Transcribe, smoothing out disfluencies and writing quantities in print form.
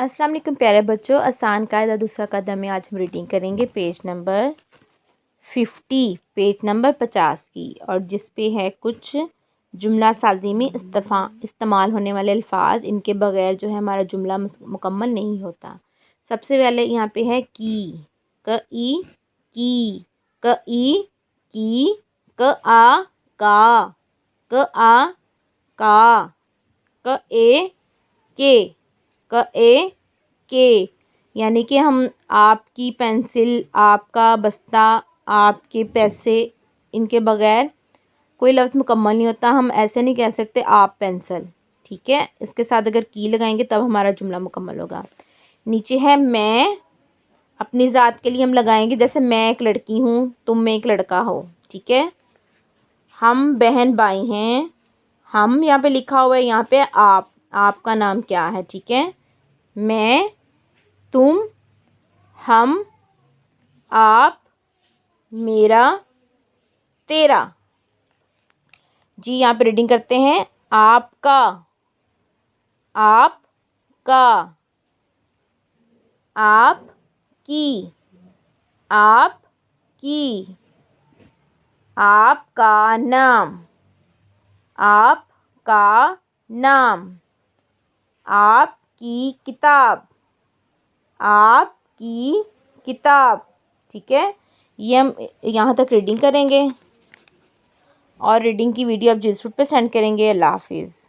अस्सलाम वालेकुम प्यारे बच्चों, आसान कायदा दूसरा कदम में आज हम रीडिंग करेंगे पेज नंबर 50 की, और जिस पे है कुछ जुमला साजी में इस्तेमाल होने वाले अल्फाज, इनके बगैर जो है हमारा जुमला मुकम्मल नहीं होता। सबसे पहले यहाँ पे है की, क ई की, क ई की, क आ का, क आ का, क ए के, क ए के, यानी कि हम आपकी पेंसिल, आपका बस्ता, आपके पैसे, इनके बगैर कोई लफ्ज़ मुकम्मल नहीं होता। हम ऐसे नहीं कह सकते आप पेंसिल, ठीक है। इसके साथ अगर की लगाएंगे तब हमारा जुमला मुकम्मल होगा। नीचे है मैं, अपनी ज़ात के लिए हम लगाएंगे, जैसे मैं एक लड़की हूँ, तुम एक लड़का हो, ठीक है। हम बहन भाई हैं, हम यहाँ पे लिखा हुआ है, यहाँ पे आपका नाम क्या है, ठीक है। मैं, तुम, हम, आप, मेरा, तेरा। जी यहाँ पे रीडिंग करते हैं। आपका, आपका, आपकी, आपकी, आपका नाम, आपका नाम, आपकी किताब, आपकी किताब, ठीक है। ये हम यहाँ तक रीडिंग करेंगे और रीडिंग की वीडियो आप जिस रूट पे सेंड करेंगे। अल्लाह हाफिज़।